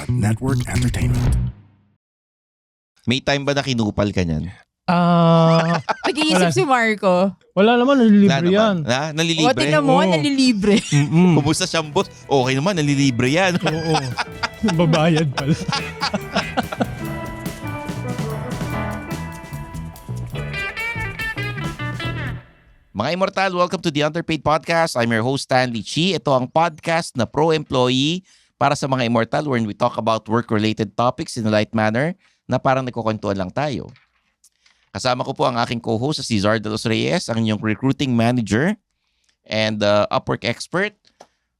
Network Entertainment. May time ba na kinupal ka niyan? Nag-iisip si Marco. Wala naman, nalilibre yan. Nalilibre? O, tingnan mo, Oo. nalilibre. Kumusta siyang boss? Okay naman, nalilibre yan. Oo. Babayad pala. Mga Immortal, welcome to the Underpaid Podcast. I'm your host, Stanley Chi. Ito ang podcast na pro-employee para sa mga Immortal wherein we talk about work-related topics in a light manner na parang nagkukwentuhan lang tayo. Kasama ko po ang aking co-host, si Zar de los Reyes, ang inyong recruiting manager and Upwork expert.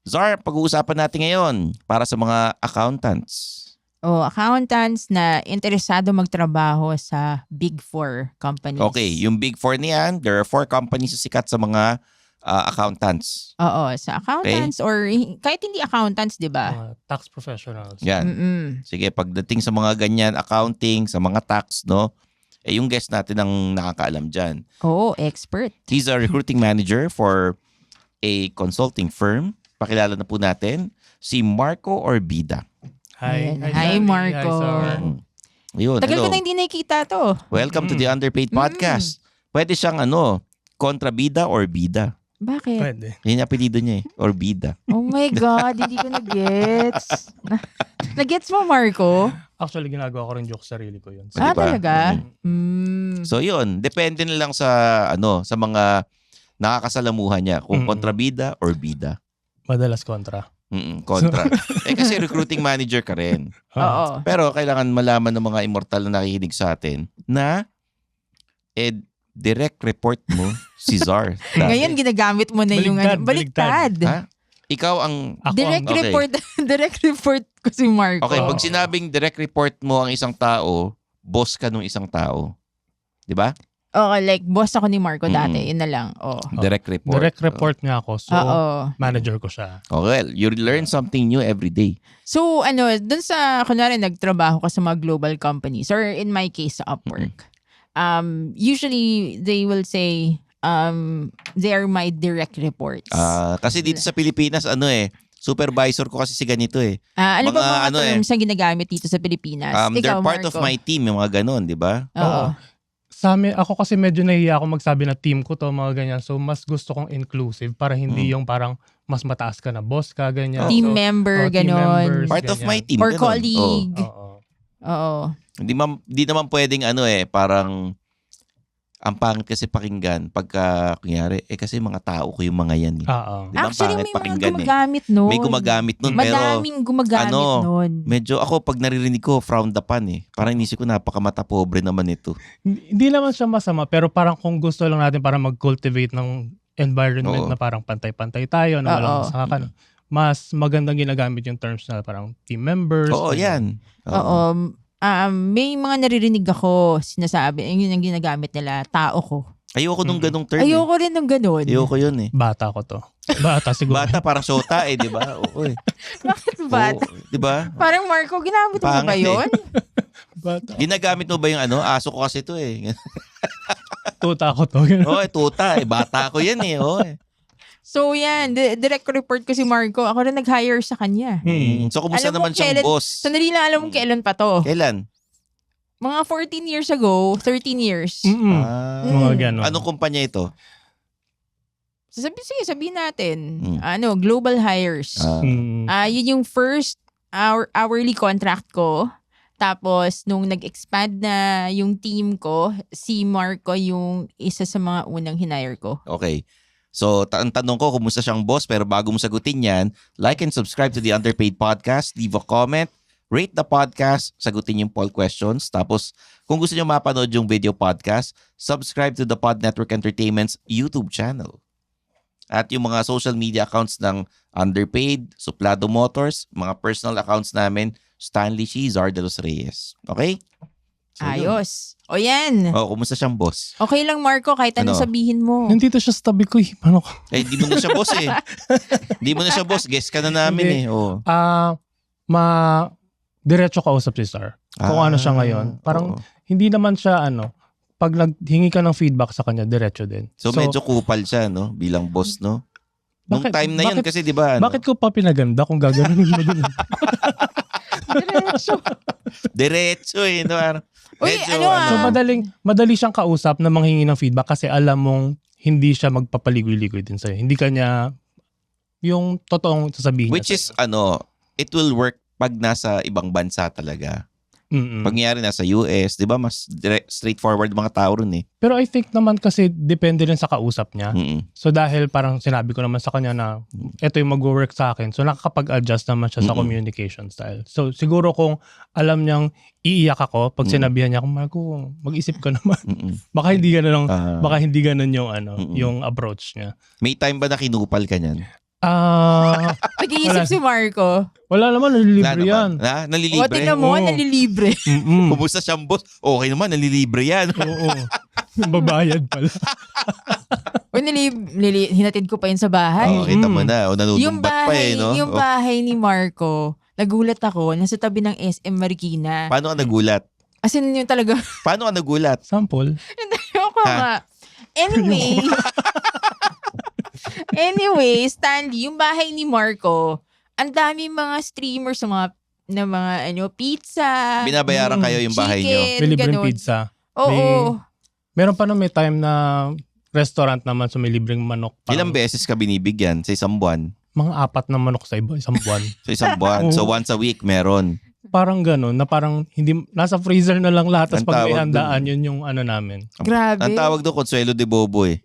Zar, pag-uusapan natin ngayon para sa mga accountants. Accountants na interesado magtrabaho sa Big Four companies. Okay, yung Big Four niyan, there are 4 companies na sikat sa mga accountants. Oo, sa accountants or kahit hindi accountants, di ba? Mga tax professionals. Yan. Sige, pagdating sa mga ganyan, accounting, sa mga tax, no? Yung guest natin ang nakakaalam dyan. Oo, expert. He's a recruiting manager for a consulting firm. Pakilala na po natin, si Marco Orbida. Hi. Ayan. Hi, Stanley. Marco. Hi, Sar. Yun, Tagal hello. ko na hindi nakikita to. Welcome to the Underpaid Podcast. Pwede siyang kontrabida or bida. Bakit? Pwede. Yan yung apelido niya Orbida. Oh my God, hindi ko na-gets. Na-gets mo, Marco? Actually, ginagawa ko rin joke sa sarili ko yun. Di ba? Talaga? So yun, depende na lang sa sa mga nakakasalamuhan niya kung kontrabida or bida. Madalas kontra. Kontra. Kasi recruiting manager ka rin. Oo. Pero kailangan malaman ng mga immortal na nakikinig sa atin na direct report mo si Zar. Ngayon, ginagamit mo na yung Baligtad. Ha? Ikaw ang... Ako Direct Okay. report. Direct report ko si Marco. Okay, pag sinabing direct report mo ang isang tao, boss ka nung isang tao. Di ba? Okay, like, boss ako ni Marco dati. Yun na lang. Oh. Direct report. Direct report nga ako. So, Oo. manager ko siya. Oh, well, you learn something new every day. So, dun sa, kunwari, nagtrabaho ka sa mga global companies, or in my case, sa Upwork, usually, they will say, they are my direct reports. Kasi dito sa Pilipinas, supervisor ko kasi si ganito Ano ba mga mga terms na ginagamit dito sa Pilipinas? They're Ikaw, part of Marco. my team, yung mga ganon, di ba? Oo. Sa amin, ako kasi medyo nahiya ako magsabi na team ko to, mga ganyan. So, mas gusto kong inclusive para hindi yung parang mas mataas ka na boss ka, ganyan. Team So, member, team ganon. members, Part of ganyan. my team. Or ganon. colleague. Oo. Oo. Hindi naman pwedeng parang ang pangit kasi pakinggan pagka kunyari kasi mga tao ko yung mga yan. Oo. Di ba? Actually, Pangit may mga pakinggan gumagamit nun. May gumagamit nun pero Madaming gumagamit nun. medyo ako pag naririnig ko frowned upon Parang inisip ko napakamata pobre naman ito. Hindi naman siya masama, pero parang kung gusto lang natin para mag-cultivate ng environment Oo. na parang pantay-pantay tayo, na walang Oo. masakakan, mas magandang ginagamit yung terms na parang team members. Oo, yan. Oo. May mga naririnig ako sinasabi, yun ang ginagamit nila, tao ko. Ayoko nung ganong term. Ayoko rin ng ganun. Ayoko yun Bata ko to. Bata siguro. Bata parang shota di ba? Oo Bakit ba? di ba? Parang Marco, ginamit mo ba Pangit yun? Bata. Ginagamit mo ba yung aso ko kasi to Tuta ko to. Tuta bata ko yan So yan, direct report ko si Marco. Ako rin nag-hire sa kanya. So kumusta Alam mo naman siyang kailan- boss? Sandali lang, alam mo kailan pa to. Kailan? Mga 14 years ago, 13 years. Mga gano'n. Anong kumpanya ito? Sige, sabihin natin. Global hires. Yun yung first hourly contract ko. Tapos, nung nag-expand na yung team ko, si Marco yung isa sa mga unang hinire ko. Okay. So, ang tanong ko, kumusta siyang boss? Pero bago mo sagutin yan, like and subscribe to the Underpaid Podcast. Leave a comment. Rate the podcast. Sagutin yung poll questions. Tapos, kung gusto nyo mapanood yung video podcast, subscribe to the Pod Network Entertainment's YouTube channel. At yung mga social media accounts ng Underpaid, Suplado Motors, mga personal accounts namin, Stanley Chi, Zar de los Reyes. Okay? So, Ayos. O yan. kumusta siyang boss? Okay lang, Marco, kahit anong Ano? sabihin mo. Nandito siya sa tabi ko. Paano ko? Hindi mo na siya boss Hindi mo na siya boss. Guest ka na namin Diretso kausap si Star. Kung ano siya ngayon. Parang hindi naman siya pag naghingi ka ng feedback sa kanya, diretso din. So medyo kupal siya, no? Bilang boss, no? Nung time na yun kasi, di ba? Bakit ko pa pinaganda kung gaganunin mo din? Diretso eh. No? Uy, Medyo, ano So madali siyang kausap na manghingi ng feedback kasi alam mong hindi siya magpapaligoy-ligoy din sa'yo. Hindi kanya yung totoong sasabihin which niya is, it will work pag nasa ibang bansa talaga. Pag nangyari nasa US, di ba, mas straightforward mga tao ron eh. Pero I think naman kasi depende rin sa kausap niya. So dahil parang sinabi ko naman sa kanya na ito yung mag-work sa akin. So nakakapag-adjust naman siya sa communication style. So siguro kung alam niyang iiyak ako pag sinabihan niya, Marco, mag-isip ka naman. Baka hindi ganun yung yung approach niya. May time ba na kinupal ka niyan? Nag-iisip si Marco. Wala naman, nalilibre yan. Nalilibre? O, tingnan mo, nalilibre. Kumusta siyang boss? Okay naman, nalilibre yan. Oo. Babayad pala. O, hinatid ko pa yun sa bahay. Kita mo na. O, nanunumbat pa eh, no? Yung bahay ni Marco, nagulat ako, nasa tabi ng SM Marikina. Paano ka nagulat? As in, yung talaga. Paano ka nagulat? Sample. Hindi ako nga. Anyway, Stanley, yung bahay ni Marco, ang dami mga streamers na mga pizza. Binabayaran kayo yung bahay nyo? Chicken, May libreng ganun. pizza. Oo. Meron pa may time na restaurant naman so may libreng manok. Ilang beses ka binibigyan sa isang buwan? Mga 4 na manok sa isang buwan. Sa isang buwan. So once a week meron. Parang gano'n na parang hindi nasa freezer na lang lahat tapos Ang pag may tawag handaan yun yung namin. Grabe. Ang tawag doon, Consuelo de Bobo eh.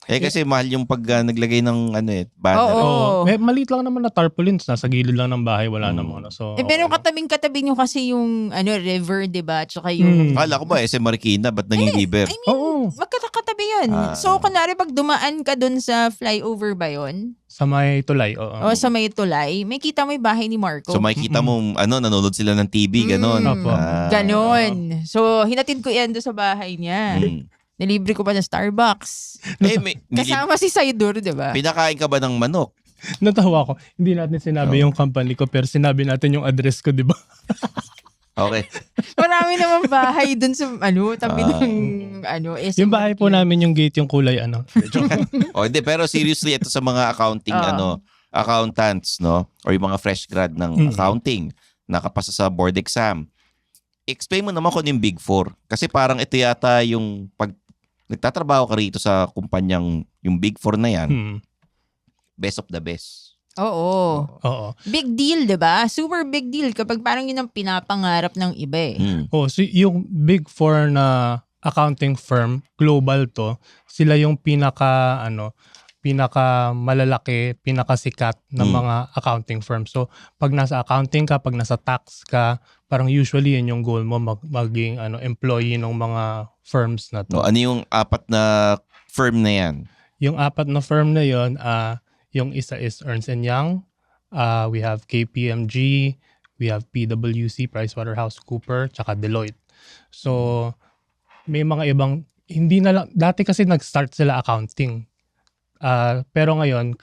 Kasi mahal yung pag naglagay ng banner. Oo. Maliit lang naman na tarpaulins nasa gilid lang ng bahay wala namang so. Pero katabing-katabi nyo kasi yung river, 'di ba? Tsaka yung Kala ko ba SM Marikina ba't nangiliber? I mean, magkakatabi yun. So, kunwari pag dumaan ka dun sa flyover ba yun? Sa may tulay, O sa may tulay, may kita mo yung bahay ni Marco. So makikita mo nanonood sila ng TV, ganon. Ganon. So, hinatid ko yan doon sa bahay niya. Nilibre ko pa ng Starbucks. Kasama si Saidor, di ba? Pinakain ka ba ng manok? Natawa ko. Hindi natin sinabi yung company ko pero sinabi natin yung address ko, di ba? Okay. Marami naman bahay dun sa tabi ng SM. Yung bahay po namin yung gate yung kulay Hindi, pero seriously ito sa mga accounting accountants, no? Or yung mga fresh grad ng accounting nakapasa sa board exam. Explain mo naman kung yung Big Four. Kasi parang ito yata yung pag nagtatrabaho ka rito sa kumpanyang yung Big Four na yan, best of the best. Oo. Big deal, 'di ba? Super big deal kapag parang yun ang pinapangarap ng iba eh. So yung Big Four na accounting firm, global to, sila yung pinaka malalaki, pinakasikat na mga accounting firm. So pag nasa accounting ka, pag nasa tax ka, parang usually yun yung goal mo maging employee ng mga firms na to. Ano yung 4 na firm na yan? Yung 4 na firm na yun, yung isa is Ernst & Young, we have KPMG, we have PwC, PricewaterhouseCoopers, tsaka Deloitte. So, may mga ibang, hindi na lang, dati kasi nag-start sila accounting. Pero ngayon,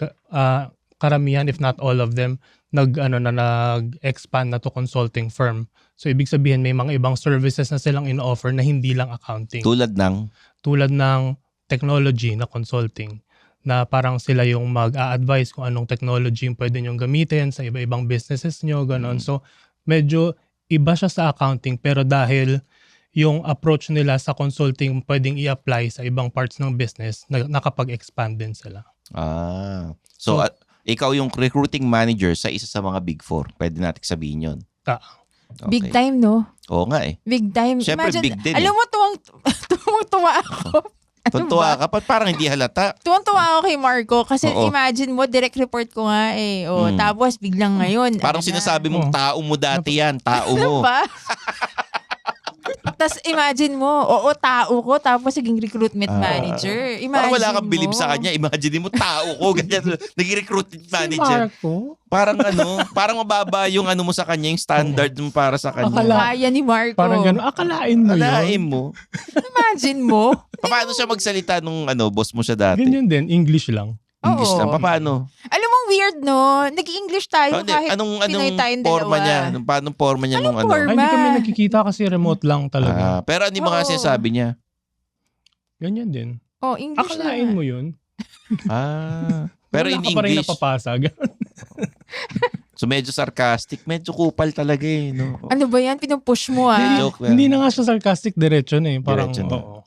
karamihan, if not all of them, nag-expand na to consulting firm. So, ibig sabihin, may mga ibang services na silang in-offer na hindi lang accounting. Tulad ng technology na consulting. Na parang sila yung mag-a-advise kung anong technology yung pwede nyong gamitin sa iba-ibang businesses nyo, gano'n. So, medyo iba siya sa accounting pero dahil yung approach nila sa consulting pwedeng i-apply sa ibang parts ng business, nakapag-expand din sila. So ikaw yung recruiting manager sa isa sa mga Big Four. Pwede natin sabihin yun. Okay. Big time, no? Oo nga eh. Big time. Siyempre, Imagine, big din alam mo, tuwang-tuwa ako. Tuntua ka, parang hindi halata. Tuwang-tuwa ako kay Marco kasi Oo. imagine mo, direct report ko nga eh. Tapos biglang ngayon. Parang sinasabi mong tao mo dati yan, tao mo. Ba? Tapos imagine mo, tao ko, tapos naging recruitment manager. Imagine Parang wala kang mo. believe sa kanya. Imagine mo, tao ko, ganyan. Naging recruitment manager. Marco? Parang parang mababa yung mo sa kanya, yung standard mo para sa kanya. Kaya ni Marco. Parang gano'n, akalain mo yun. Alain mo. Imagine mo. Paano siya magsalita nung boss mo siya dati? Ganyan din, English lang. English Oo. lang. Paano? Alam mo, weird, no? Nag-English tayo kahit Anong Pinoy tayong forma dalawa. niya? Paano forma niya nung forma? Hindi kami nagkikita kasi remote lang talaga. Pero ano yung mga Oo. sinasabi niya? Ganyan din. English Akalain lang. mo yun. Pero Wala in ka pa rin English. napapasa. So medyo sarcastic, medyo kupal talaga eh. No? Ano ba yan? Pinupush mo Joke lang. Hindi na nga siya sarcastic, diretso na eh. Parang, Diretso na. oo.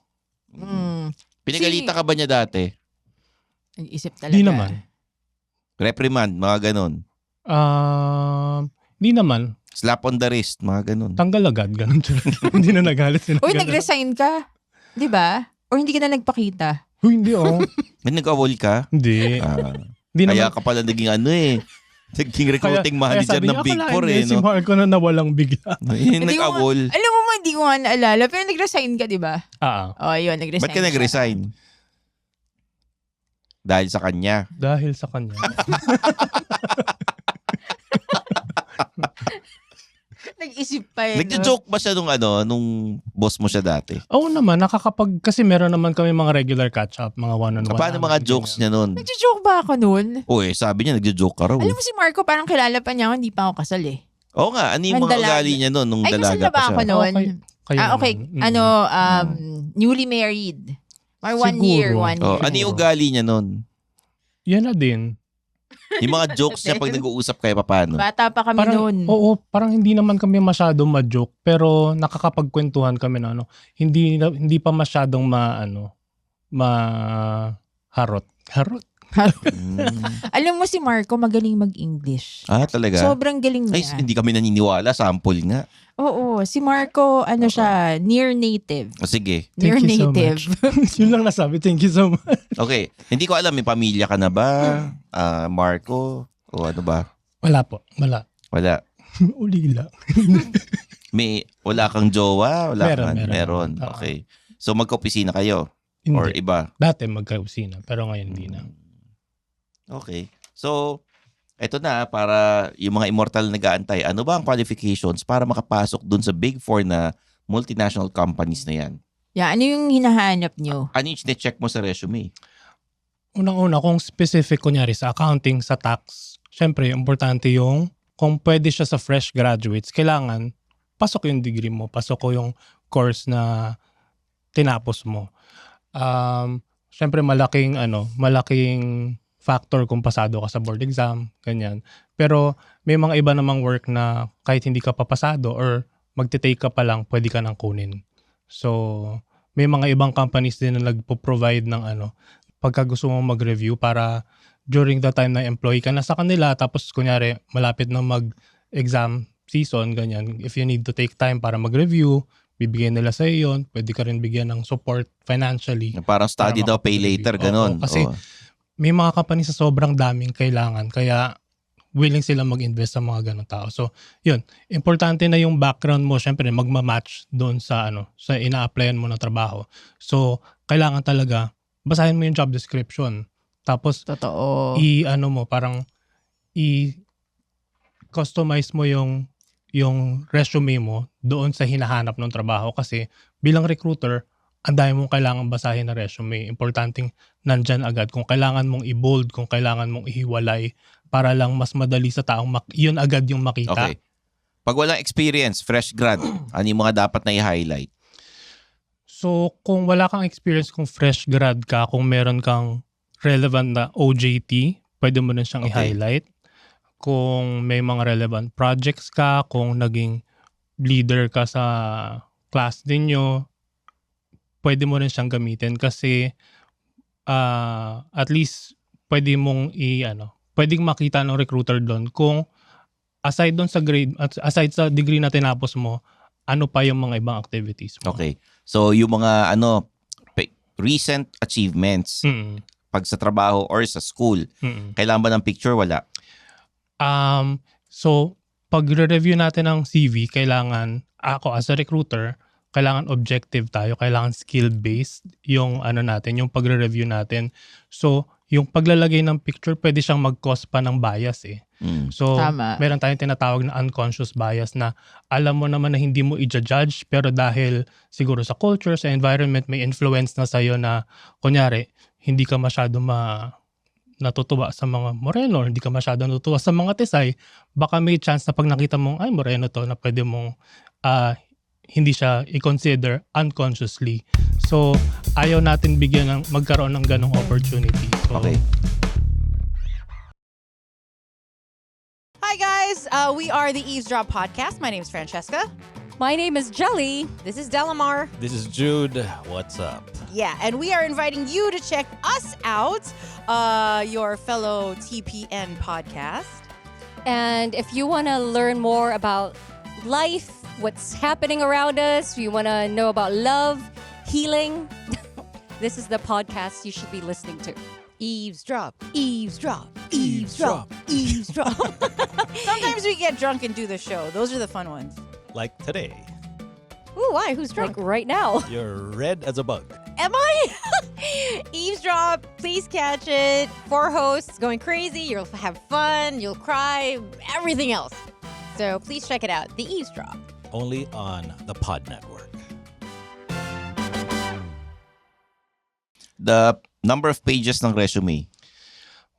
Pinagalita ka ba niya dati? Nag-isip talaga. Hindi naman. Reprimand, mga ganon. Hindi naman. Slap on the wrist, mga ganon. Tanggal agad, ganun siya. Hindi na nagalit. Uy, nag-resign ka? Di ba? Or hindi ka na nagpakita? Uy, hindi May nag-awol ka? Hindi. Kaya Hindi naman. ka pala naging naging recruiting manager sabi ng niya, Big akalain Four niya eh. Si No? Marco na nawalang bigla. Yung Hindi ko nag-awol. Alam mo hindi ko nga naalala. Pero nag-resign ka, di ba? Oh, yun, nag-resign Ba't ka nag-resign? Dahil sa kanya. Dahil sa kanya. Nag-isip pa eh. Nagjo-joke ba siya nung boss mo siya dati? Oo naman, kasi meron naman kami mga regular catch-up, mga one-on-one. Paano mga jokes niya nun? Nagjo-joke ba ako nun? Uy, sabi niya nagjo-joke ka raw. Alam mo si Marco, parang kilala pa niya ako, hindi pa ako kasal eh. Oo nga, ano yung mga Mandalaga. ugali niya nun nung Ay, kasal dalaga na ba pa ako siya? nun? Kayo Okay. naman. Newly married. May 1 Siguro. year, 1 year. Ano yung ugali niya nun? Yan na din. Yung mga jokes niya pag nag-uusap kayo, paano? Bata pa kami noon. Oo, parang hindi naman kami masyadong ma-joke, pero nakakapagkwentuhan kami na hindi pa masyadong harot. Alam mo si Marco, magaling mag-English. Talaga? Sobrang galing Ay, niya. hindi kami naniniwala. Sample nga. Oo, si Marco, siya, near native. Sige. Near Thank you so native. Yun lang nasabi. Thank you so much. Okay. Hindi ko alam, may pamilya ka na ba? Marco? O ano ba? Wala po. Wala. Wala. Ulila. Wala kang jowa? Meron. Okay. So magka-opisina kayo? Hindi. Or iba? Dati magka-usina, pero ngayon hindi na. Okay. So, eto na, para yung mga immortal nag-aantay, ano ba ang qualifications para makapasok dun sa Big Four na multinational companies na yan? Ano yung hinahanap nyo? Ano yung check mo sa resume? Unang-una, kung specific kunyari sa accounting, sa tax, syempre, importante yung kung pwede siya sa fresh graduates, kailangan pasok yung degree mo, pasok ko yung course na tinapos mo. Syempre, malaking factor kung pasado ka sa board exam, ganyan. Pero may mga iba namang work na kahit hindi ka papasado or magte-take ka pa lang, pwede ka nang kunin. So, may mga ibang companies din na nagpo-provide ng pagka gusto mo mag-review para during the time na employee ka na sa kanila, tapos kunyari malapit na mag-exam season, ganyan. If you need to take time para mag-review, bibigyan nila sa iyo yun. Pwede ka rin bigyan ng support financially. Parang study daw, pay later, ganun. Kasi may mga company sa sobrang daming kailangan, kaya willing sila mag-invest sa mga ganong tao. So, yun. Importante na yung background mo, syempre, magma-match doon sa sa ina-applyan mo ng trabaho. So, kailangan talaga, basahin mo yung job description. Tapos, Totoo. i-customize mo yung resume mo doon sa hinahanap ng trabaho. Kasi, bilang recruiter, ang dami mong kailangan basahin na resume. Importanteng nandyan agad. Kung kailangan mong i-bold, kung kailangan mong ihiwalay, para lang mas madali sa taong yun agad yung makita. Okay. Pag walang experience, fresh grad, ano yung mga dapat na i-highlight? So, kung wala kang experience, kung fresh grad ka, kung meron kang relevant na OJT, pwede mo na siyang i-highlight. Kung may mga relevant projects ka, kung naging leader ka sa class ninyo, pwede mo rin siyang gamitin kasi at least pwede mong pwedeng makita ng recruiter doon kung aside doon sa grade, aside sa degree na tinapos mo, ano pa yung mga ibang activities mo. Okay. So yung mga recent achievements pag sa trabaho or sa school, kailangan ba ng picture? Wala. So pag re-review natin ng CV, kailangan ako as a recruiter, kailangan objective tayo, kailangan skill-based yung natin, yung pagre-review natin. So, yung paglalagay ng picture, pwede siyang mag-cause pa ng bias eh. So, Tama. meron tayong tinatawag na unconscious bias na alam mo naman na hindi mo i-judge, pero dahil siguro sa culture, sa environment, may influence na sa'yo na, kunyari, hindi ka masyado natutuwa sa mga moreno, or hindi ka masyado natutuwa sa mga tisay, baka may chance na pag nakita mong, ay, moreno to, na pwede mong hindi siya i-consider unconsciously. So, ayaw natin magkaroon ng ganong opportunity. So, Okay. Hi guys! guys. We are the Eavesdrop Podcast. My name is Francesca. My name is Jelly. This is Delamar. This is Jude. What's up? Yeah, and we are inviting you to check us out, your fellow TPN podcast. And if you want to learn more about life, what's happening around us, you want to know about love, healing, this is the podcast you should be listening to. Eavesdrop, eavesdrop, eavesdrop, eavesdrop. Sometimes we get drunk and do the show. Those are the fun ones. Like today, Ooh, why? Who's drunk? Like right now. you're red as a bug. Am I? Eavesdrop, please catch it. 4 hosts going crazy. You'll have fun. You'll cry. Everything else. So please check it out. The Eavesdrop. Only on the Pod Network. The number of pages ng resume.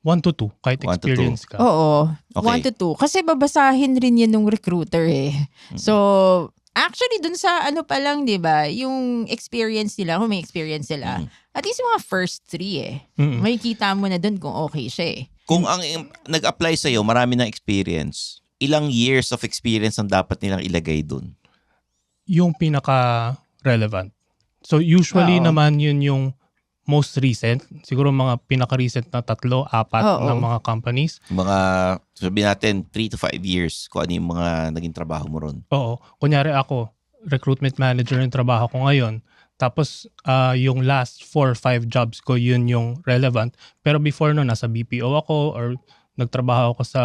1 to 2, kahit 1 to 2. experience ka. Oo. Okay. 1 to 2. Kasi babasahin rin yan ng recruiter eh. So, actually dun sa ano pa lang, di ba, yung experience nila, kung may experience sila, at least mga first 3 eh. Makikita mo na dun kung okay siya eh. Kung ang nag-apply sa'yo, marami ng experience, ilang years of experience ang dapat nilang ilagay dun? Yung pinaka-relevant. So usually Oo. naman yun yung most recent. Siguro mga pinaka-recent na 3, 4 Oo. ng mga companies. Mga, sabihin natin, 3 to 5 years kung ano yung mga naging trabaho mo ron. Oo. Kunyari ako, recruitment manager yung trabaho ko ngayon. Tapos yung last 4 or 5 jobs ko, yun yung relevant. Pero before no, nasa BPO ako or nagtrabaho ako sa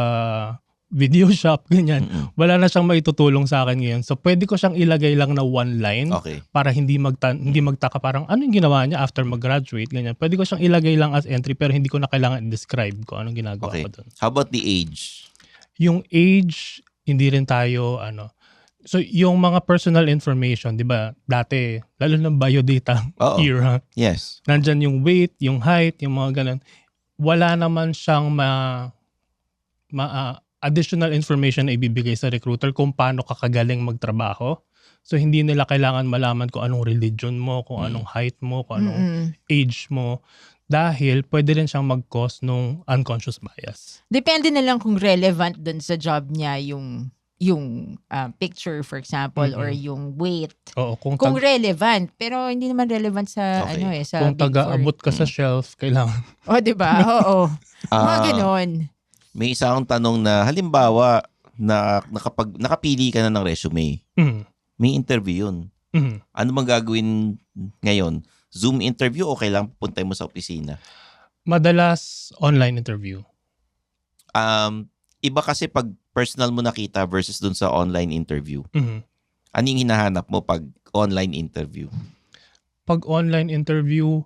video shop, ganyan. Wala na siyang maitutulong sa akin ngayon. So pwede ko siyang ilagay lang na 1 line Okay. para hindi magtaka parang ano yung ginawa niya after mag-graduate, ganyan. Pwede ko siyang ilagay lang as entry pero hindi ko na kailangan i-describe ko anong ginagawa Okay. ko doon. How about the age? Yung age, hindi rin tayo So yung mga personal information, 'di ba? Dati lalo ng biodata Oo. era, Yes. nandyan yung weight, yung height, yung mga ganun. Wala naman siyang additional information na ibibigay sa recruiter kung paano ka kagaling magtrabaho. So hindi nila kailangan malaman kung anong religion mo, kung anong height mo, kung anong age mo. Dahil pwede rin siyang mag-cause nung unconscious bias. Depende na lang kung relevant dun sa job niya yung picture, for example, or yung weight. Oo, kung Relevant. Pero hindi naman relevant sa Okay. sa kung Big Four. taga-abot ka sa shelf, kailangan. O, di ba? Oo. Mga Ah, ganon. May isa akong tanong na, halimbawa, na nakapili ka na ng resume, Mhm. may interview yun. Mhm. Ano bang gagawin ngayon? Zoom interview o kailangan pupunta mo sa opisina? Madalas online interview. Iba kasi pag personal mo nakita versus dun sa online interview. Mhm. Ano yung hinahanap mo pag online interview? Pag online interview,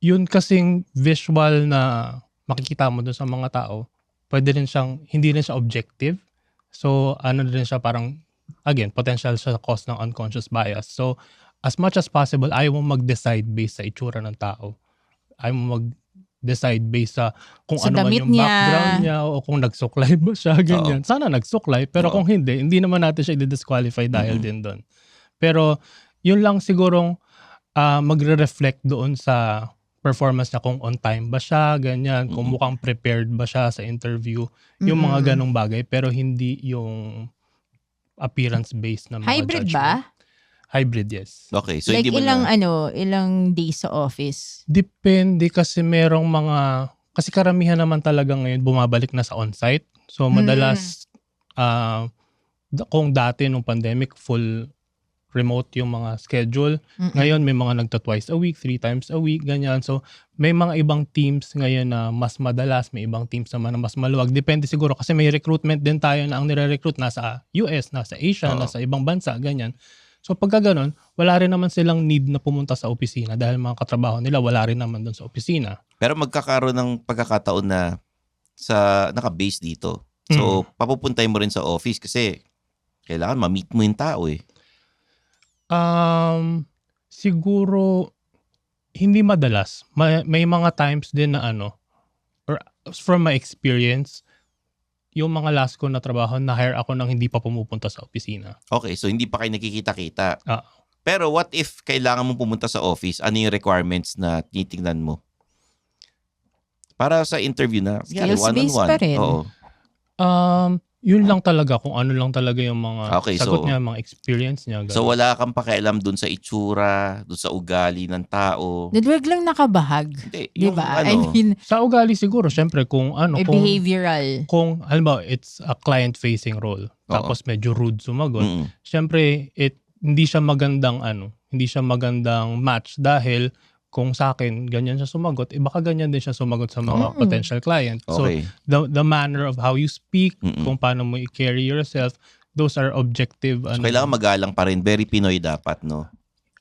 yun kasing visual na makikita mo dun sa mga tao, pwede rin siyang, hindi rin siya objective. So, ano rin siya parang, again, potential siya cause ng unconscious bias. So, as much as possible, ayaw mo mag-decide based sa itsura ng tao. Ayaw mo mag-decide based sa kung Sa ano man damit yung niya. background niya o kung nagsuklay ba siya, ganyan. Sana nagsuklay, pero Oo. kung hindi naman natin siya i-disqualify dahil din doon. Pero, yun lang sigurong magre-reflect doon sa performance niya, kung on time ba siya, ganyan, kung mukhang prepared ba siya sa interview, yung mga ganong bagay, pero hindi yung appearance-based na mga Hybrid judgment. ba? Hybrid, yes. Okay, so Like hindi mo ilang na... ilang days sa office? Depende kasi merong kasi karamihan naman talaga ngayon bumabalik na sa on-site. So madalas, kung dati nung pandemic, full remote yung mga schedule. Ngayon may mga nagta twice a week, 3 times a week, ganyan. So may mga ibang teams ngayon na mas madalas, may ibang teams naman na mas maluwag. Depende siguro kasi may recruitment din tayo na ang nire-recruit nasa US, nasa Asia, Oo. nasa ibang bansa, ganyan. So pagka ganun, wala rin naman silang need na pumunta sa opisina dahil mga katrabaho nila wala rin naman doon sa opisina. Pero magkakaroon ng pagkakataon na naka-base dito. So, papupuntay mo rin sa office kasi kailangan ma-meet mo yung tao eh. Siguro hindi madalas. May mga times din na or from my experience, yung mga last ko na trabaho, na-hire ako nang hindi pa pumupunta sa opisina. Okay, so hindi pa kayo nakikita-kita. Ah. Pero what if kailangan mo pumunta sa office? Ano yung requirements na tinitingnan mo? Para sa interview na, Skills-based one-on-one. pa rin. Oo. Yun lang talaga, kung ano lang talaga yung mga Okay, sagot so- niya, mga experience niya. So ganun. wala kang pakialam dun sa itsura, dun sa ugali ng tao. Wag lang nakabahag. Hindi, Di yung ba? ano, I mean, Sa ugali siguro, syempre, kung behavioral. kung halimbawa it's a client-facing role, tapos medyo rude sumagot, mm, syempre, hindi siya magandang match dahil kung sa akin, ganyan siya sumagot, baka ganyan din siya sumagot sa mga potential client. So, okay. the manner of how you speak, Mm-mm. kung paano mo i-carry yourself, those are objective. So, kailangan magalang pa rin. Very Pinoy dapat, no?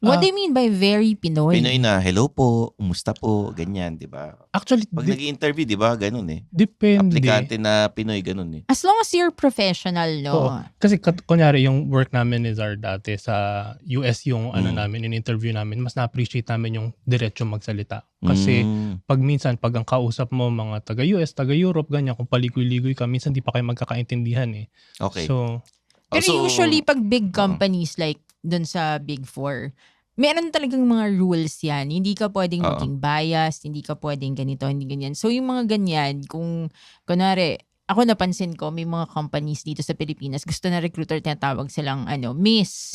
What do you mean by very Pinoy? Pinoy na, hello po, umusta po, ganyan, di ba? Actually, Pag nag-i-interview, di ba, ganun eh. depende. Aplikante na Pinoy, ganun eh. As long as you're professional, no? Oo. Kasi kunyari, yung work namin is our dati sa US, yung namin, in interview namin, mas na-appreciate namin yung diretso magsalita. Kasi pag ang kausap mo mga taga-US, taga-Europe, ganyan, kung paligoy-ligoy ka, minsan di pa kayo magkakaintindihan eh. Okay. So, Pero usually, pag big companies like dun sa Big Four, meron talagang mga rules yan. Hindi ka pwedeng maging biased, hindi ka pwedeng ganito, hindi ganyan. So, yung mga ganyan, kung, kunwari, ako napansin ko, may mga companies dito sa Pilipinas, gusto na recruiter, tinatawag silang, Miss.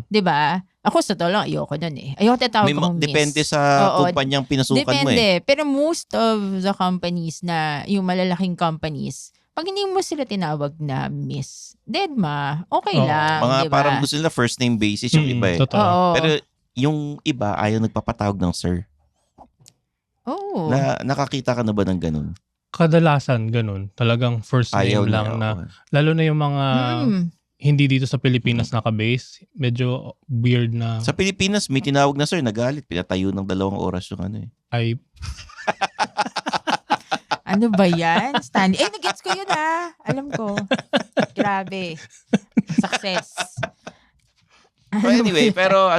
Di ba? Ako sa tolo, ayoko nun eh. Ayoko tinatawag akong Miss. Depende sa kumpanyang pinasukan mo Depende. eh. Pero most of the companies na, yung malalaking companies, pag hindi mo sila tinawag na Miss, deadma, okay lang. Mga diba? parang gusto nila first name basis yung iba eh. Totoo. Oo. Pero yung iba ayaw nagpapatawag ng sir. Oo. Nakakita ka na ba ng ganun? Kadalasan ganun. Talagang first Ayaw name lang na, lalo na yung mga hindi dito sa Pilipinas nakabase, medyo weird na Sa Pilipinas, may tinawag na sir, nagalit. Pinatayo ng 2 oras yung ano eh. ay Ano ba yan? Stanley. Nag-gets ko yun ah. Alam ko. Grabe. Success. But anyway, pero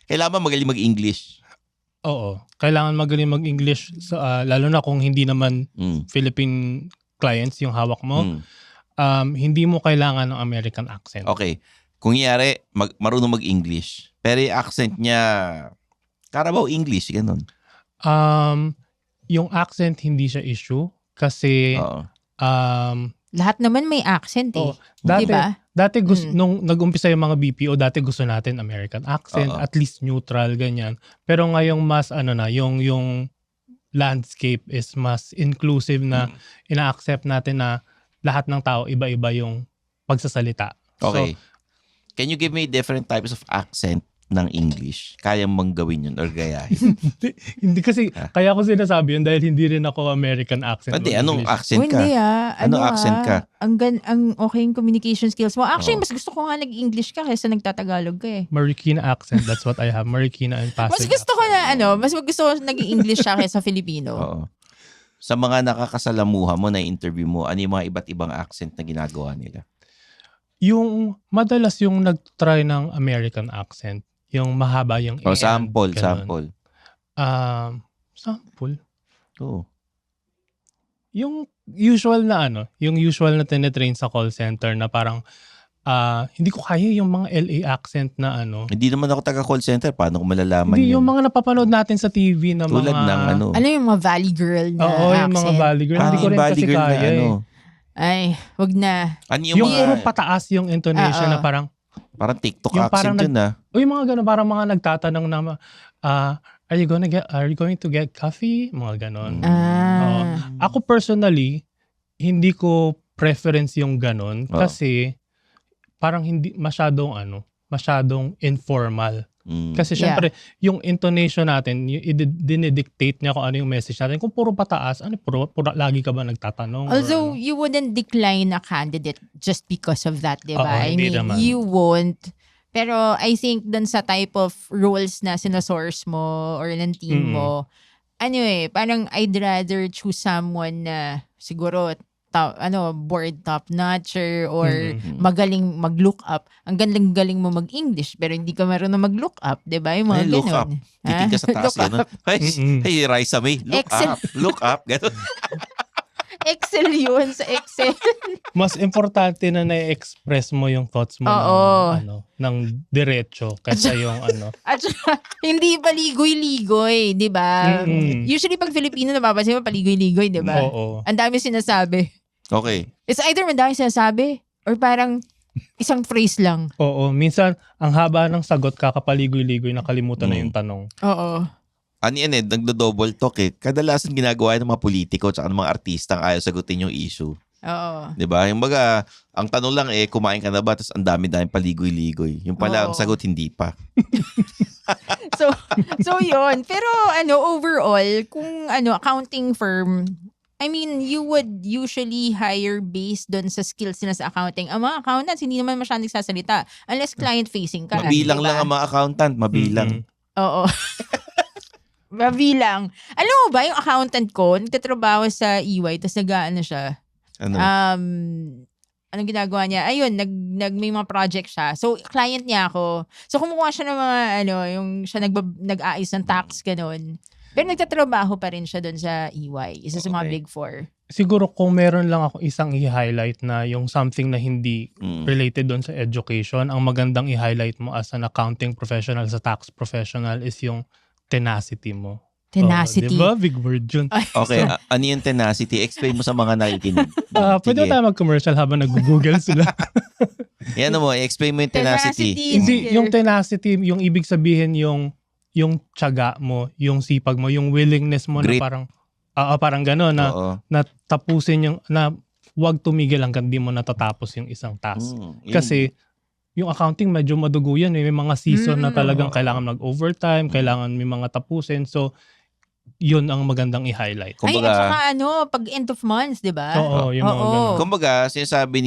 kailangan magaling mag-English. oo. Kailangan magaling mag-English lalo na kung hindi naman Philippine clients yung hawak mo. Hindi mo kailangan ng American accent. Okay. Kung yari, marunong mag-English. Pero yung accent niya, Carabao English, ganun. Yung accent hindi siya issue kasi Oo. Lahat naman may accent eh. Oo. Dati, diba? dati nung nag-umpisa yung mga BPO, dati gusto natin American accent, Oo. at least neutral, ganyan. Pero ngayong mas yung landscape is mas inclusive na ina-accept natin na lahat ng tao iba-iba yung pagsasalita. Okay. Can you give me different types of accent ng English? Kaya mong gawin yun or gayahin? Hindi kasi, kaya ko sinasabi yun dahil hindi rin ako American accent. Hindi, o anong English. accent ka? Hindi Anong accent ka? Ang okay yung communication skills mo. Actually, Oo. mas gusto ko nga nag-English ka kaysa nagtatagalog ka eh. Marikina accent, that's what I have. Marikina and Pasig. Mas gusto ko na mas gusto ko nag-English siya kaysa Filipino. Oo. Sa mga nakakasalamuha mo na interview mo, ano yung mga iba't ibang accent na ginagawa nila? Yung madalas yung nag-try ng American accent, yung mahaba yung O, and, sample, ganun. sample. Sample? Oo. Yung usual na tinetrain sa call center na parang hindi ko kaya yung mga LA accent na Hindi naman ako taga-call center. Paano ko malalaman Hindi, yun? yung mga napapanood natin sa TV na Tulad mga... ng Ano yung mga Valley Girl na Oo, accent? yung mga Valley Girl. Hindi ko rin Valley kasi Girl na kaya Ay, wag na. Ano yung Yung mga, puro pataas yung intonation Oo. na parang... parang TikTok yung accent parang yun yung mga gano'n, parang mga nagtatanong na are you going to get coffee? Mga gano'n. Ako personally, hindi ko preference yung gano'n kasi parang hindi masyadong informal. Kasi syempre, yung intonation natin, dinidictate niya kung ano yung message natin. Kung puro pataas, puro lagi ka ba nagtatanong? Although, you wouldn't decline a candidate just because of that, di ba? Oo, I hindi mean, naman. you won't. Pero I think dun sa type of roles na sinasource mo or ng team mo, parang I'd rather choose someone na siguro board top-notcher or magaling mag-look up. Ang galing mo mag-English pero hindi ka marunong mag-look up. Diba? Yung mga look up. ganun. Titig ka sa taas, Look up. gano'n. Hey, Raisa May, look Excel. up. Look up, gano'n. Excel yun sa Excel. Mas importante na na-express mo yung thoughts mo ng diretso kaysa yung At saka, hindi paligoy-ligoy, di ba? Mm-mm. Usually pag Filipino, napapansin mo paligoy-ligoy, di ba? Oo. Ang dami sinasabi. Okay. It's either madami sinasabi or parang isang phrase lang. Oo, minsan ang haba ng sagot kakapaligoy-ligoy nakalimutan na yung tanong. Oo. Ano yan nagdo-double talk eh. Kadalasan ginagawa ng mga politiko at ng mga artista ang ayaw sagutin yung issue. Oo. 'Di ba? Yung baga, ang tanong lang kumain ka na ba? Tapos ang dami-dami paligoy-ligoy. Yung pala, ang sagot hindi pa. So yun. Pero overall, kung accounting firm, I mean, you would usually hire based doon sa skills nila sa accounting. Ang mga accountants, hindi naman masyadong nagsasalita unless client-facing ka. Mabilang diba? lang ang mga accountant. Mabilang. Oo. Mabilang. Alam mo ba, yung accountant ko, nagtatrabaho sa EY, tapos siya. Ano? Anong ginagawa niya? Ayun, may mga project siya. So, client niya ako. So, kumukuha siya ng mga, yung siya nag-aayos ng tax, ganun. Pero nagtatrabaho pa rin siya doon sa EY. Isa sa mga Big Four. Siguro kung meron lang ako isang i-highlight na yung something na hindi related doon sa education, ang magandang i-highlight mo as an accounting professional, sa tax professional is yung tenacity mo. Tenacity. Diba? Big word yun. Okay, ano yung tenacity? Explain mo sa mga nakikinig. Pwede tayo mag-commercial habang nag-google sila. Yan mo, explain mo yung tenacity. Hindi, yung tenacity, yung ibig sabihin yung tiyaga mo, yung sipag mo, yung willingness mo Grit. na parang gano'n na tapusin yung, na huwag tumigil hanggang di mo natatapos yung isang task. Kasi yung accounting medyo madugo yan. May mga season na talagang kailangan mag-overtime, kailangan may mga tapusin. So, yun ang magandang i-highlight. Ay, at saka pag end of months, di ba? Oo, yung mga ganun. Kumbaga, sinasabi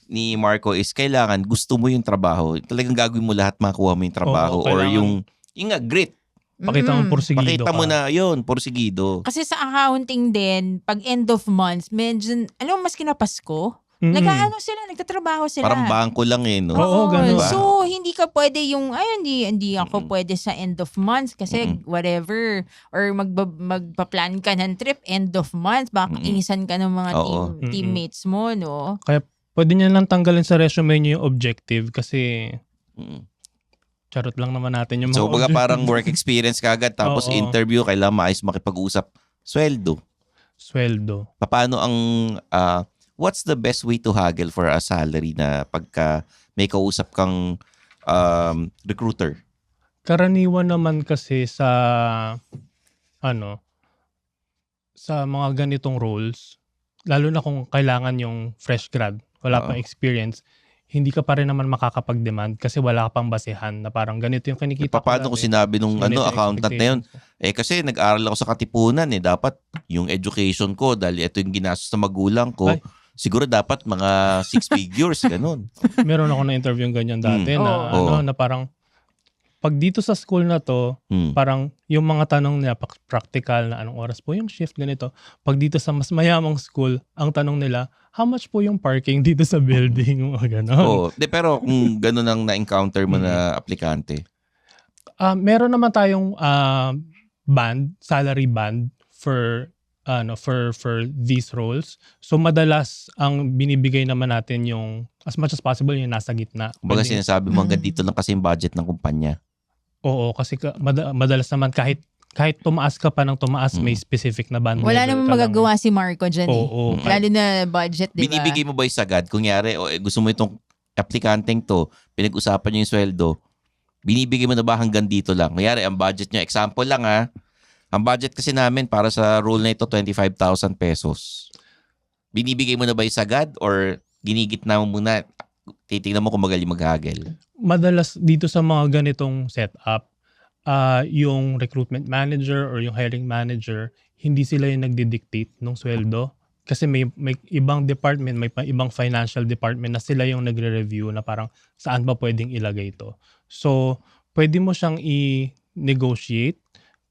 ni Marco is kailangan gusto mo yung trabaho. Talagang gagawin mo lahat makuha mo yung trabaho. Oo, or yung nga, grit. Pakita mo porsigido Pakita mo ka. na yun, porsigido. Kasi sa accounting din, pag end of months, medyo, mas kinapasko. Nagtatrabaho sila. Parang bangko lang no? Oo, ganun. So, hindi ka pwede yung, hindi ako pwede sa end of month kasi whatever. Or magpa-plan ka ng trip, end of month, baka inisan ka ng mga teammates mo, no? Kaya pwede niya lang tanggalin sa resume niyo yung objective kasi charot lang naman natin yung mga So, baga objective. parang work experience kagad tapos interview, kailangan maayos makipag-usap. Sweldo. Paano ang what's the best way to haggle for a salary na pagka may kausap kang recruiter? Karaniwan naman kasi sa sa mga ganitong roles, lalo na kung kailangan yung fresh grad, wala pang experience, hindi ka pa rin naman makakapag-demand kasi wala ka pang basehan na parang ganito yung kinikita ko. Paano kung sinabi nung accountant na yun? Kasi nag-aral ako sa Katipunan dapat yung education ko dahil ito yung ginastos sa magulang ko. Siguro dapat mga 6 figures, ganun. Meron ako na-interview yung ganyan dati na parang pag dito sa school na to, parang yung mga tanong nila, practical na anong oras po yung shift, ganito. Pag dito sa mas mayamang school, ang tanong nila, how much po yung parking dito sa building? Ganon. Pero kung ganun ang na-encounter mo na aplikante? Meron naman tayong salary band for these roles. So madalas ang binibigay naman natin yung as much as possible yung nasa gitna. Kumbaga sinasabi mo hanggang dito lang kasi yung budget ng kumpanya. Oo, kasi madalas naman kahit tumaas ka pa ng tumaas, may specific na band. Wala namang magagawa si Marco dyan Lalo na budget, di ba? Binibigay mo ba yung sagad? Kunyari, gusto mo itong aplikanteng to, pinag-usapan nyo yung sweldo, binibigay mo na ba hanggang dito lang? Kunyari, ang budget nyo, example lang ang budget kasi namin para sa role na ito, 25,000 pesos. Binibigay mo na ba yung sagad or ginigitna mo muna, titignan mo kung magaling maghagel? Madalas dito sa mga ganitong setup, yung recruitment manager or yung hiring manager, hindi sila yung nagdi-dictate ng sweldo. Kasi may ibang department, may ibang financial department na sila yung nagre-review na parang saan ba pwedeng ilagay ito. So, pwede mo siyang i-negotiate,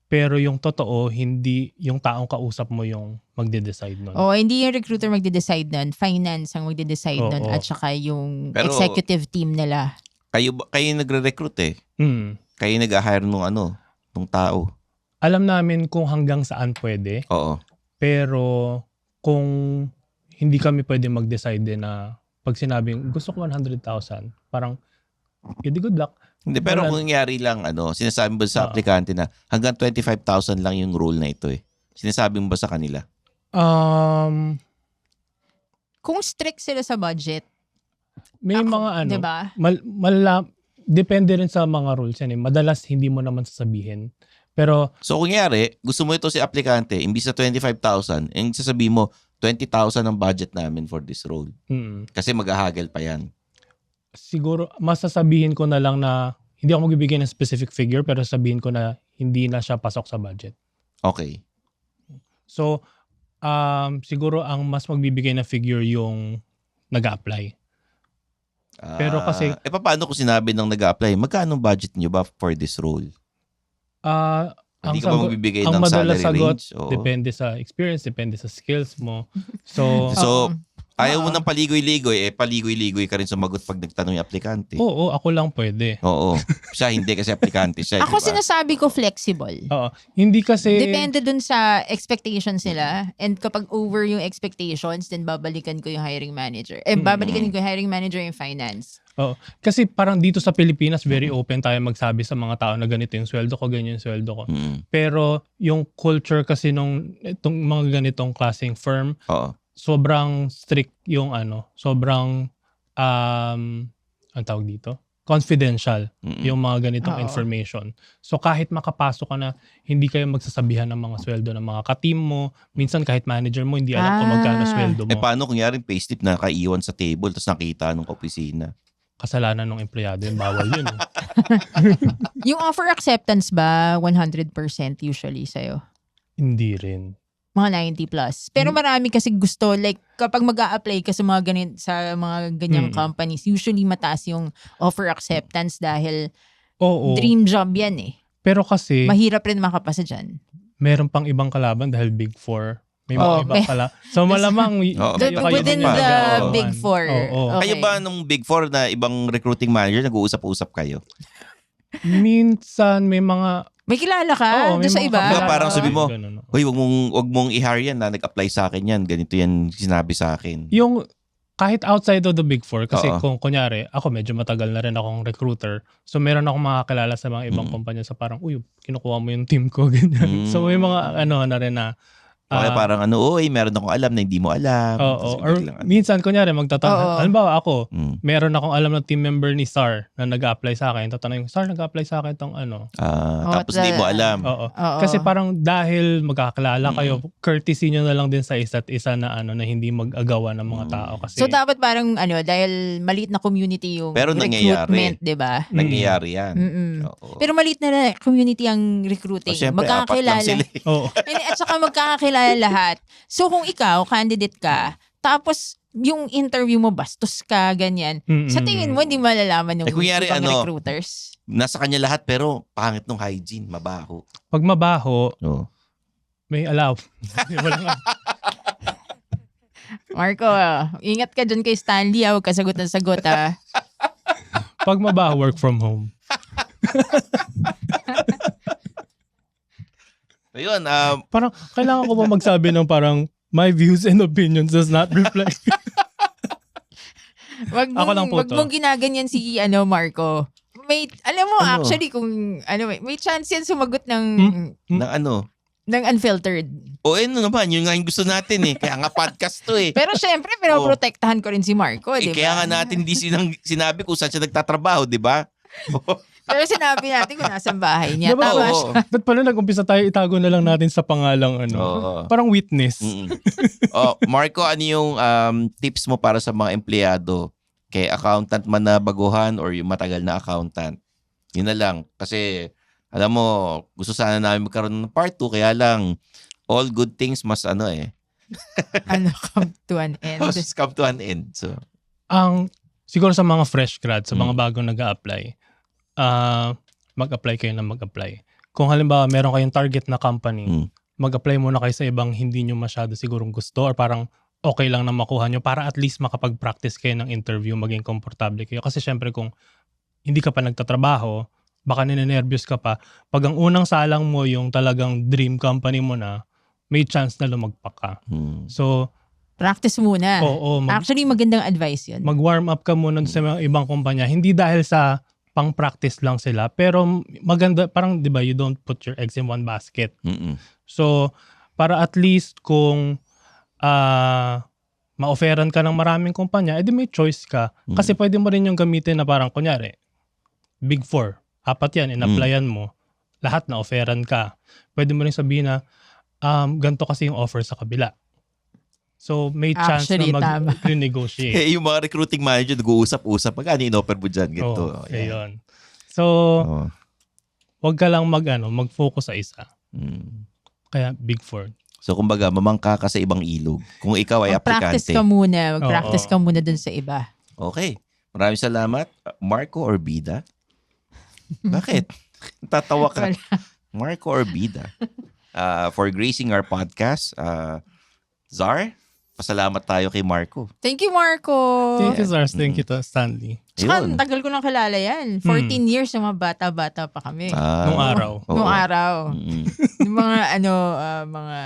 pero yung totoo, hindi yung taong kausap mo yung magde-decide nun. Hindi yung recruiter magde-decide nun. Finance ang magde-decide nun at saka yung executive team nila. Kayo nagre-recruit Kayo nag-hire nung tao. Alam namin kung hanggang saan pwede. Oo. Pero kung hindi kami pwede mag-decide din na pag sinabing gusto ko 100,000, parang hindi good luck. Hindi, pero kung nangyari lang, sinasabi mo ba sa aplikante na hanggang 25,000 lang yung role na ito Sinasabi mo ba sa kanila? kung strict sila sa budget, May mga ano, diba? Depende rin sa mga rules yan eh. Madalas hindi mo naman sasabihin. Pero So kunyari, gusto mo ito si aplikante, imbis na 25,000, yung sasabihin mo, 20,000 ang budget namin for this role. Kasi maghahagel pa yan. siguro masasabihin ko na lang na hindi ako magbibigay ng specific figure pero sabihin ko na hindi na siya pasok sa budget. Okay. So, siguro ang mas magbibigay na figure yung nag-a-apply. Pero kasi- paano kung sinabi ng nag-a-apply, magkano budget nyo ba for this role? Hindi ka ba magbibigay ang ng madalas salary sagot, range? Oo. depende sa experience, depende sa skills mo. So, So, ayaw mo ng paligoy-ligoy, paligoy-ligoy ka rin sumagot pag nagtanong yung aplikante. oo, ako lang pwede. Oo. Siya hindi kasi aplikante siya. Ako diba? sinasabi ko flexible. Oo. Hindi kasi... Depende dun sa expectations nila. And kapag over yung expectations, then babalikan ko yung hiring manager. Babalikan ko yung hiring manager yung finance. Oo. Kasi parang dito sa Pilipinas, very open tayo magsabi sa mga tao na ganito yung sweldo ko, ganyan yung sweldo ko. Pero yung culture kasi itong mga ganitong klaseng firm, Oo. sobrang strict yung sobrang, ang tawag dito? Confidential yung mga ganitong Oo. information. So kahit makapasok ka na, hindi kayo magsasabihan ng mga sweldo ng mga ka-team mo. Minsan kahit manager mo, hindi alam kung magkano sweldo mo. Paano kung yaring payslip na kaiwan sa table tapos nakita nung opisina? Kasalanan ng empleyado yun, bawal yun. Yung offer acceptance ba, 100% usually sa'yo? Hindi rin. Mga 90 plus. Pero marami kasi gusto, like, kapag mag-a-apply ka sa mga ganyang companies, usually mataas yung offer acceptance dahil Oo. dream job yan eh. Pero kasi, Mahirap rin makapasa dyan. meron pang ibang kalaban dahil Big Four. May mga Oh, ibang kalaban. So malamang, Oo, kayo Within din yung the magkakaroon. Big Four. Oo. Okay. Kayo ba nung Big Four na ibang recruiting manager, nag-uusap-usap kayo? Minsan may mga... May kilala ka Oo, doon may sa mga iba? kakilala Parang ka. sabi mo, Ganun, oo. Hoy, wag mong i-hire yan na nag-apply sa akin yan. Ganito yan sinabi sa akin. Yung kahit outside of the Big Four, kasi Oo. kung kunyari, ako medyo matagal na rin akong recruiter. So meron akong makakilala sa mga ibang kumpanya sa parang, uy, kinukuha mo yung team ko, ganyan. So may mga na rin na, Okay, parang meron akong alam na hindi mo alam. oo. Tapos Or biglang minsan, kunyari, Oo. magtatanong. Halimbawa ako, Mm. meron akong alam na team member ni Sar na nag-a-apply sa akin. Tatanungin ko, Sar, nag-a-apply sa akin itong Tapos hindi mo alam. Oo. Oo. Kasi parang dahil magkakilala kayo, courtesy nyo na lang din sa isa't isa na na hindi mag-agawa ng mga tao. Kasi, So dapat parang dahil maliit na community yung Pero nangyayari. recruitment, 'di ba? Nangyayari yan. Oo. Pero maliit na community ang recruiting. O, syempre, apat lang sila. oo. Hindi, at saka magkakakilala lahat. So kung ikaw, candidate ka, tapos yung interview mo bastos ka, ganyan. Sa tingin mo, hindi malalaman ng kunyari, ibang recruiters? Nasa kanya lahat pero pangit nung hygiene, mabaho. Pag mabaho, Oo. may allow. Walang Marco, ingat ka dyan kay Stanley. Huwag ka sagot ng sagot. Pag mabaho, work from home. Ayun, Parang, kailangan ko ba magsabi ng parang, my views and opinions does not reflect. Wag Ako lang po wag to. mong ginaganyan si Marco. May, alam mo, Ano? actually, kung, may chance yan sumagot ng ng unfiltered. naman, yun nga yung gusto natin eh. Kaya nga podcast to eh. Pero syempre, pinoprotektahan ko rin si Marco, di ba? Kaya nga natin hindi sinabi kung saan siya nagtatrabaho, di ba? Pero sinabi natin kung nasaan bahay niya. Diba, Tama oo. siya. Ba't pala nag-umpisa tayo, itago na lang natin sa pangalang Oo. parang witness. Mm-mm. Marco, ano yung tips mo para sa mga empleyado? Kay accountant man na baguhan or yung matagal na accountant? Yun na lang. Kasi, alam mo, gusto sana namin magkaroon ng part 2, kaya lang, all good things must Come to an end. must come to an end. So, Siguro sa mga fresh grad, sa mga bagong nag-a-apply, mag-apply kayo na mag-apply. Kung halimbawa meron kayong target na company, mag-apply muna kayo sa ibang hindi nyo masyado sigurong gusto or parang okay lang na makuha nyo para at least makapag-practice kayo ng interview, maging komportable kayo. Kasi syempre kung hindi ka pa nagtatrabaho, baka ninenervyos ka pa. Pag ang unang salang mo yung talagang dream company mo na, may chance na lumagpak ka. So, Practice muna. oo, Actually, magandang advice yun. mag-warm up ka muna sa mga ibang kumpanya. Hindi dahil sa pang-practice lang sila, pero maganda, parang 'di ba, you don't put your eggs in one basket. So, para at least kung ma-offeran ka ng maraming kumpanya, edi may choice ka. Kasi pwede mo rin yung gamitin na parang, kunyari, Big 4, 4 yan, in-applyan mo, lahat na offeran ka. Pwede mo rin sabihin na, ganito kasi yung offer sa kabila. So, may chance Actually, na mag-renegotiate. Yung mga recruiting manager, nag-uusap-usap. Magkano in-offer mo dyan? Ganito. Ayun. So, wag ka lang mag-focus sa isa. Kaya Big 4. So, kumbaga, mamangka ka sa ibang ilog. Kung ikaw ay Mag-practice aplikante. ka muna. Mag-practice ka muna dun sa iba. Okay. Maraming salamat. Marco Orbida? Bakit? Tatawa ka. Marco Orbida. For gracing our podcast. Zar, pasalamat tayo kay Marco. Thank you, Marco. Thank you, Zars. Thank you to Stanley. Tsaka, Ayun. tagal ko nang kilala yan. 14 years na mga bata-bata pa kami. Nung araw. Oo. Nung araw. Mm. Yung mga mga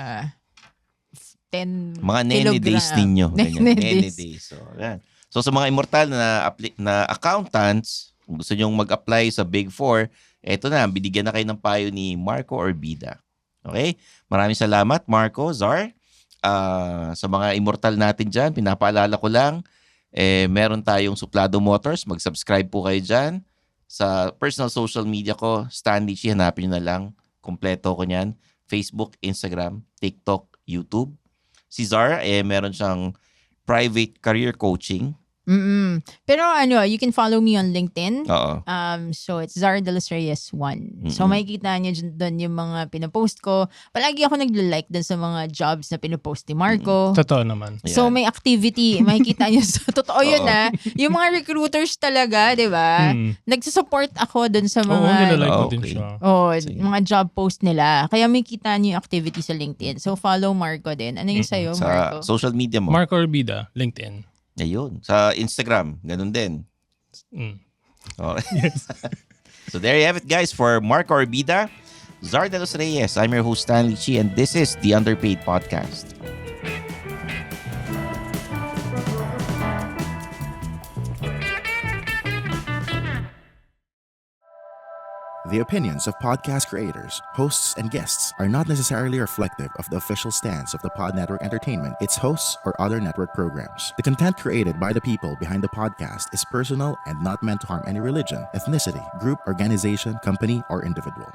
10 Mga nene days ninyo. Ganyan. Nene Nene days. days. So, yan. So, sa mga immortal na accountants, kung gusto nyong mag-apply sa Big 4, eto na, binigyan na kayo ng payo ni Marco Orbida. Okay? Maraming salamat, Marco, Zar. Sa mga immortal natin dyan, pinapaalala ko lang, meron tayong Suplado Motors. Mag-subscribe po kayo dyan. Sa personal social media ko, Stanley Chi, hanapin nyo na lang. Kompleto ko niyan. Facebook, Instagram, TikTok, YouTube. Si Zara, meron siyang private career coaching. Pero you can follow me on LinkedIn. Oo. So it's Zara de los Reyes 1. So makikita niyo doon yung mga pinapost ko. Palagi ako nagla-like doon sa mga jobs na pinapost ni Marco. Totoo naman. So Ayan. may activity, makikita niyo sa totoo yun yung mga recruiters talaga, 'di ba? Nagsusupport ako doon sa Oo, mga nilalike ko din Okay. siya. mga job post nila. Kaya may kita niyo yung activity sa LinkedIn. So follow Marco din. Ano yung sa'yo, Sa Marco? social media mo. Marco Orbida, LinkedIn. Ayun. Sa Instagram, ganun din. Okay. Yes. So there you have it, guys, for Marco Orbida, Zar de los Reyes. I'm your host, Stanley Chi, and this is the Underpaid Podcast. The opinions of podcast creators, hosts, and guests are not necessarily reflective of the official stance of the Pod Network Entertainment, its hosts, or other network programs. The content created by the people behind the podcast is personal and not meant to harm any religion, ethnicity, group, organization, company, or individual.